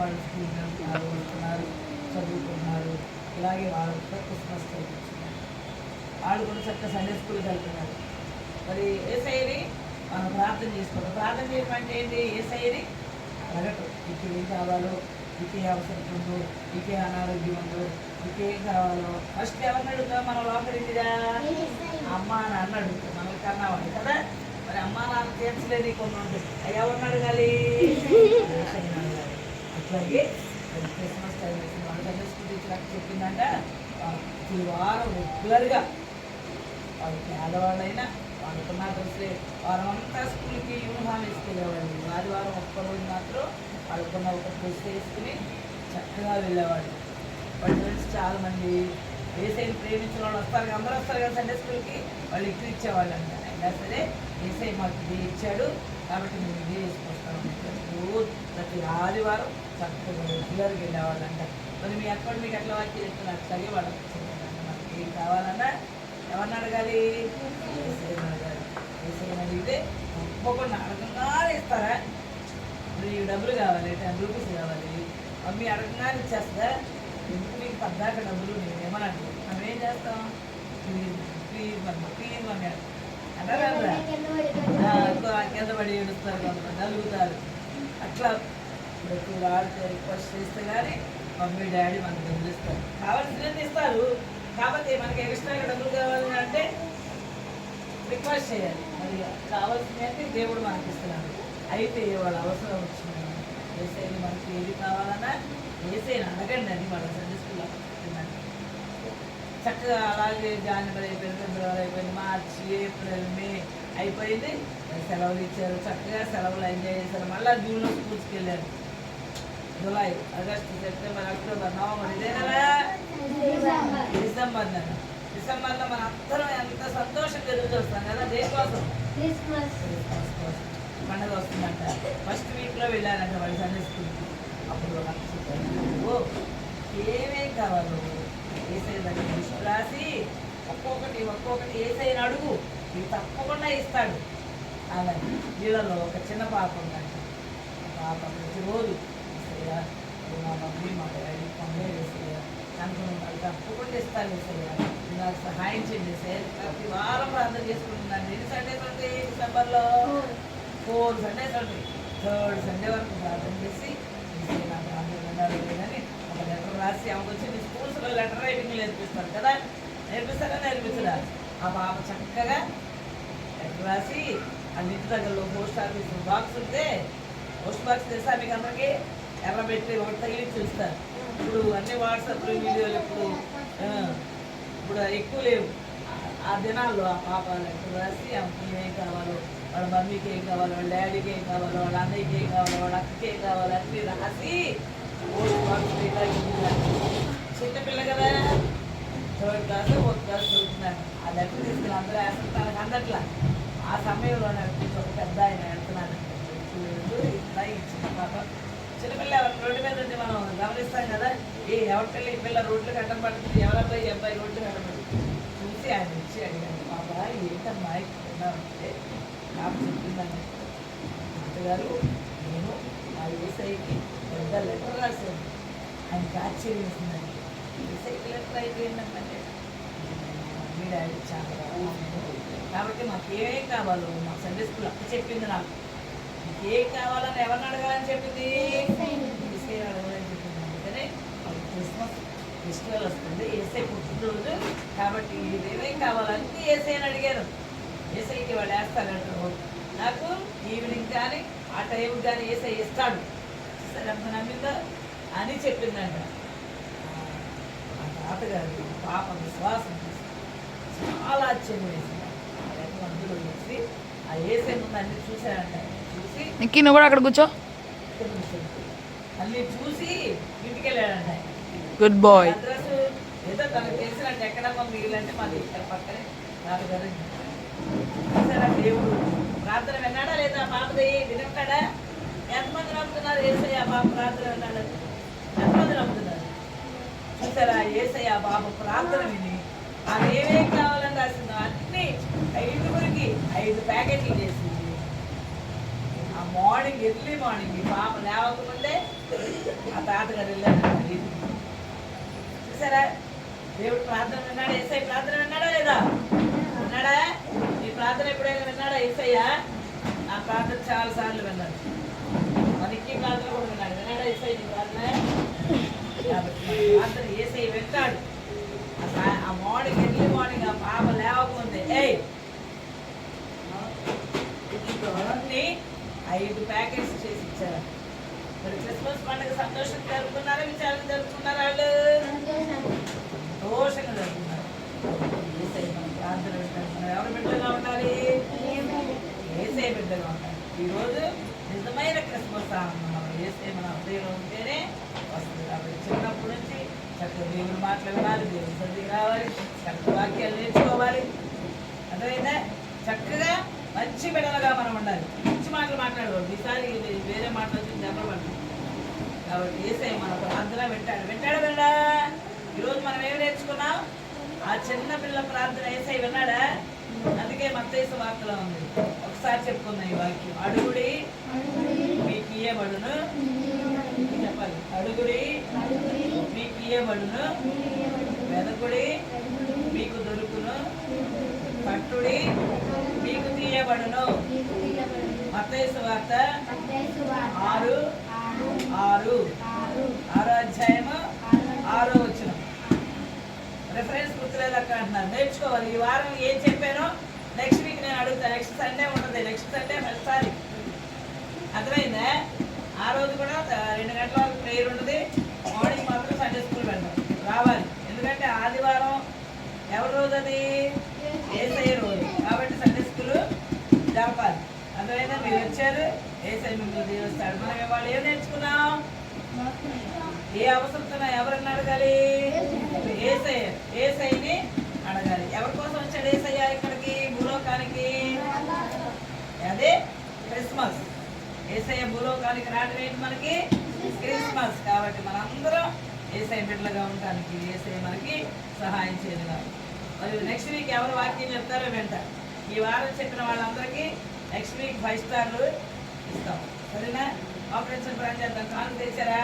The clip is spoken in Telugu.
వాళ్ళు స్కూల్ వెళ్తున్నారు, వస్తున్నారు, చదువుకుంటున్నారు. ఇలాగే వాళ్ళు కూడా క్రిస్మస్ చదువుతున్నారు. వాళ్ళు కూడా చక్కగా సండే స్కూల్కి వెళ్తున్నారు. మరి యేసయ్యని మనం ప్రార్థన చేసుకోవాలి. ప్రార్థన చేయడం అంటే ఏంటి? యేసయ్యని అడగటం. నీకు ఏం కావాలో, నీకే అవసరం ఉందో, నీకే అనారోగ్యం ఉందో, నీకేం కావాలో ఫస్ట్ ఎవరిని అడుగుతాం? మనం లోకరీతిగా అమ్మ నాన్న అడుగుతాం. మనల్ని కన్నవాడు కదా. మరి అమ్మ నాన్న తీర్చలేదు కొన్ని ఉంటుంది. అవి ఎవరిని అడగాలి? అడగాలి. అట్లాగే క్రిస్మస్ టైం వచ్చింది. వాళ్ళ సండే స్కూల్ టీచర్ చెప్పిందంట, ఈ వారం రెగ్యులర్గా వాళ్ళు పేదవాళ్ళైనా వాళ్ళకున్న డ్రెస్లే వారం అంతా స్కూల్కి యూనిఫామ్ వేసుకెళ్ళేవాళ్ళు. ఆదివారం ఒక్కరోజు మాత్రం వాళ్ళకున్న ఒక డ్రెస్ వేసుకుని చక్కగా వెళ్ళేవాళ్ళు. వాళ్ళ ఫ్రెండ్స్ చాలామంది యేసయ్యని ప్రేమించిన వాళ్ళు వస్తారు కదా, అందరూ వస్తారు కదా సండే స్కూల్కి. వాళ్ళు ఎక్కువ ఇచ్చేవాళ్ళు అంట. అయినా సరే యేసయ్య మాకు ఇది ఇచ్చాడు కాబట్టి మేము ఇదే వేసుకొస్తాం. రోజు ప్రతి ఆదివారం చక్కగా రెగ్యులర్గా వెళ్ళేవాళ్ళు అంట. మరి మీ అక్కడ మీకు ఎట్లా వాక్యం చెప్తున్నారు? అట్లాగే వాళ్ళకి చెప్తారంట. మనకి ఏం కావాలన్నా ఎవరిని అడగాలి? యేసయ్యని అడగాలి. యేసయ్యని అడిగితే తప్పకుండా అడగంగానే ఇస్తారా? మరి ఈ డబ్బులు కావాలి, 10 రూపీస్ కావాలి, మమ్మీ అడగంగానే ఇచ్చేస్తా. ఎందుకు మీకు పద్దాక డబ్బులు నేనేమని అంటే మనం ఏం చేస్తాం? ప్లీజ్ మమ్మీ అంటారా? కింద పడి ఏడుస్తారు, కొంతమంది అలుగుతారు. అట్లా ఇప్పుడు ఆడితే రిక్వెస్ట్ చేస్తే కానీ మమ్మీ డాడీ మనకు డబ్బులు ఇస్తారు. కావాల్సినది ఇస్తారు. కాకపోతే మనకి ఎక్స్ట్రాగా డబ్బులు కావాలని అంటే రిక్వెస్ట్ చేయాలి. మరి కావాల్సినవి అంటే దేవుడు మనకి ఇస్తున్నాడు. అయితే వాళ్ళ అవసరం వచ్చింది యేసయ్యని మనకి ఏది కావాలన్నా యేసయ్యని అడగండి అని వాళ్ళ సండే స్కూల్లో చెప్తున్నాను. చక్కగా అలాగే జనవరి అయిపోయింది, ఫిబ్రవరి అయిపోయింది, మార్చి, ఏప్రిల్, మే అయిపోయింది. సెలవులు ఇచ్చారు. చక్కగా సెలవులు ఎంజాయ్ చేశారు. మళ్ళీ జూన్లో స్కూల్స్కి వెళ్ళారు. July, August, September, October, November, ఇదే నెల డిసెంబర్ నెల. డిసెంబర్లో మన అందరం ఎంత సంతోషంగా ఎదురు చూస్తాం కదా. దేనికోసం? క్రిస్మస్ కోసం. పండుగ వస్తుందంట. ఫస్ట్ వీక్లో వెళ్ళారంట వాళ్ళు సండే స్కూల్కి. అప్పుడు నాకు చెప్పారు, ఏమేం కావాలో యేసయ్య దగ్గర లిస్టు రాసి ఒక్కొక్కటి యేసయ్యని అడుగు, ఇది తప్పకుండా ఇస్తాడు. అలా వీళ్ళలో ఒక చిన్న పాప ఉందంట. పాప ప్రతిరోజు యేసయ్య మా మమ్మీ మా డాడీ పనులే యేసయ్య అనుకున్నాను, తప్పకుండా ఇస్తాను యేసయ్య, నాకు సహాయం చేయండి యేసయ్య. ప్రతి వారం ప్రార్థన చేసుకుంటున్నాను. ఎన్ని సండేస్ ఉంటాయి డిసెంబర్లో? 4 సండేస్ ఉంటాయి. 3rd సండే వరకు ప్రార్థన చేసి నాకు ప్రార్థన లేదని ఒక లెటర్ రాసి ఆమెకు వచ్చి మీ స్కూల్స్లో లెటర్ రైటింగ్ నేర్పిస్తారు కదా, నేర్పిస్తారా నేర్పించరా? ఆ పాప చక్కగా లెటర్ రాసి ఆ ఇంటి దగ్గరలో పోస్ట్ ఆఫీస్ బాక్స్ ఉంటే, పోస్ట్ బాక్స్ తెలుసా మీకు అందరికీ? ఎర్రబెట్టి ఒకటి తగిలించి చూస్తారు. ఇప్పుడు అన్ని వాట్సాప్లు వీడియోలు ఇప్పుడు ఎక్కువ లేవు. ఆ దినాల్లో ఆ పాప లెటర్ రాసి ఆమెకి ఏం కావాలో, వాళ్ళ మమ్మీకి ఏం కావాలో, వాళ్ళ డాడీకి ఏం కావాలో, వాళ్ళ అన్నయ్యకి ఏం కావాలో, వాళ్ళ అక్కకి ఏం కావాలో అన్నీ రాసి పోస్ట్ బాక్స్ చిన్నపిల్ల కదా, 3rd క్లాస్ 4th క్లాస్ చదువుతున్నాను. ఆ లెటర్ తీసుకుని అందరూ వేస్తుంటానికి అందట్లా. ఆ సమయంలో కొంచెం ఒక పెద్ద ఆయన వెళ్తున్నాను. ఇట్లా ఈ చిన్న పాప చిన్నపిల్ల రోడ్డు మీద ఉంటే మనం గమనిస్తాం కదా, ఎవరి పిల్ల ఈ పిల్ల రోడ్లు కట్టం పడుతుంది, ఎవరబ్బాయి ఈ అబ్బాయి రోడ్లు కట్టబడుతుంది చూసి ఆయన వచ్చి అడిగాను, పాప ఏంటమ్మా ఇక్కడ ఉంటే పాప చెప్పిందని. అత్తగారు నేను మా యేసయ్యకి పెద్ద లెటర్ రాశాను. ఆయనకి ఆశ్చర్యం వేసిందండి. యేసయ్యకి లెటర్ అయిపోయిందంటే మమ్మీ డాడీ చాలా కాబట్టి మాకు ఏమేం కావాలో మా సండే స్కూల్ అక్క చెప్పింది. నాకు మీకు ఏం కావాలని ఎవరిని అడగాలని చెప్పింది? యేసయ్యని అడగాలని చెప్పింది. అందుకనే క్రిస్మస్ ఫెస్టివల్ వస్తుంది, యేసయ్య పుట్టినరోజు కాబట్టి ఏమేం కావాలని యేసయ్యని అడిగాను. యేసయ్యకి వాళ్ళు వేస్తారంటారు. నాకు ఈవినింగ్ కానీ ఆ టైంకి కానీ యేసయ్య ఇస్తాడు. సరే అంత నమ్మిందా అని చెప్పిందంట. ఆ తాతగారు పాప విశ్వాసం చాలా ఆశ్చర్యం వేసింది. అందులో వేసి ఆ యేసయ్య ముందు అన్ని చూశారంట. చూసి నువ్వు కూడా అక్కడ కూర్చో. అన్ని చూసి ఇంటికి వెళ్ళాడంట. Good bye. అడ్రస్ ఏదో తనకు తెలిసినట్టు ఎక్కడమ్మా మిగిలింటే మాది ఇక్కడ పక్కనే తాతగారు. చూసారా దేవుడు ప్రార్థన విన్నాడా లేదా? పాపది వినుంటాడా? ఎంతమంది నమ్ముతున్నారు యేసయ్య పాప ప్రార్థన విన్నాడు? ఎంతమంది నమ్ముతున్నారు? చూసారా యేసయ్య పాప ప్రార్థన విని ఆమె ఏమేం కావాలని రాసిందో అన్ని 5గురికి 5 ప్యాకెట్లు చేసి ఆ మార్నింగ్ ఎర్లీ మార్నింగ్ పాప లేవకముందే ఆ తాతగారు వెళ్ళారు. చూసారా, దేవుడు ప్రార్థన విన్నాడా? ఏసై ప్రార్థన విన్నాడా లేదా? విన్నాడా? ఈ ప్రార్థన ఎప్పుడైనా విన్నాడా ఏసయ్య? ఆ ప్రార్థన చాలా సార్లు విన్నాడు. మనకి ప్రార్థన కూడా విన్నాడు. విన్నాడా ఏసై నీ ప్రార్థన? కాబట్టి మన ప్రార్థన ఏసై వింటాడు. ఆ మార్నింగ్, ఎర్లీ మార్నింగ్ ఆ పాప లేవకముందే అన్ని 5 ప్యాకెట్స్ చేసి ఇచ్చారు. మరి క్రిస్మస్ పండుగ సంతోషంగా జరుపుకున్నారా, విచారంగా జరుపుకున్నారా? వాళ్ళు సంతోషంగా జరుపుకున్నారు. ఏసై మన ప్రార్థన వింటాడు. మనం ఎవరు బిడ్డగా ఉండాలి? ఏసై బిడ్డగా ఉండాలి. ఈరోజు నిజమైన క్రిస్మస్ ఆనందం మనం ఏసై మన హృదయంలో ఉంటేనే వస్తుంది. కాబట్టి చిన్నప్పటి నుంచి చక్కగా దేవుని మాటలు వినాలి, దేవుని సన్నిధికి రావాలి, చక్కగా వాక్యాలు నేర్చుకోవాలి. అర్థమైందా? చక్కగా మంచి బిడ్డలుగా మనం ఉండాలి. మంచి మాటలు మాట్లాడకూడదు. ఈసారి వేరే మాటలు వచ్చి దెబ్బలు పడుతుంది. కాబట్టి ఏసై మన ప్రార్థన వింటాడు. వింటాడు వెళ్ళా. ఈరోజు మనం ఏమి నేర్చుకున్నాం? ఆ చిన్న పిల్ల ప్రార్థన ఏసై విన్నాడా? అందుకే మత్తయి సువార్తలో ఉంది. ఒకసారి చెప్పుకుందాం ఈ వాక్యం. అడుగుడి మీకు ఇయ్యబడును. చెప్పాలి. అడుగుడి మీకు ఇయ్యబడును, వెదకుడి మీకు దొరుకును, పట్టుడి మీకు తీయబడును. మత్తయి సువార్త 6:6 6వ అధ్యాయము 6వ వచనం. రెఫరెన్స్ గుర్తులేదు అక్కడ అంటున్నారు. నేర్చుకోవాలి. ఈ వారం ఏం చెప్పానో నెక్స్ట్ వీక్ నేను అడుగుతాను. నెక్స్ట్ సండే ఉంటుంది. నెక్స్ట్ సండే ఫస్ట్ తారీఖు. అర్థమైందా? ఆ రోజు కూడా 2 గంటల వరకు ప్రేయర్ ఉంటుంది. మార్నింగ్ మాత్రం సండే స్కూల్ వెళ్తాం. రావాలి. ఎందుకంటే ఆదివారం ఎవరి రోజు? అది ఏసఐ రోజు. కాబట్టి సండే స్కూల్ జరపాలి. అర్థమైందా? మీరు వచ్చారు, ఏసఐ మిమ్మల్ని దీవిస్తాడు. మనం ఇవాళ ఏం నేర్చుకున్నాం? ఏ అవసరంతో ఎవరిని అడగాలి? ఏసైని అడగాలి. ఎవరి కోసం వచ్చాడు ఏసయ్య ఇక్కడికి, భూలోకానికి? అదే క్రిస్మస్. ఏసయ్య భూలోకానికి రావడం ఏంటి? మనకి క్రిస్మస్. కాబట్టి మనందరం ఏసై బిడ్డలుగా ఉండడానికి ఏసై మనకి సహాయం చేయగా. మరి నెక్స్ట్ వీక్ ఎవరు వాక్యం చెప్తారో వెంటారు. ఈ వారం చెప్పిన వాళ్ళందరికీ నెక్స్ట్ వీక్ 5 స్టార్లు ఇస్తాం. సరేనా? ఆపరేషన్ ప్లాన్ చేద్దాం. కాలు తెచ్చారా?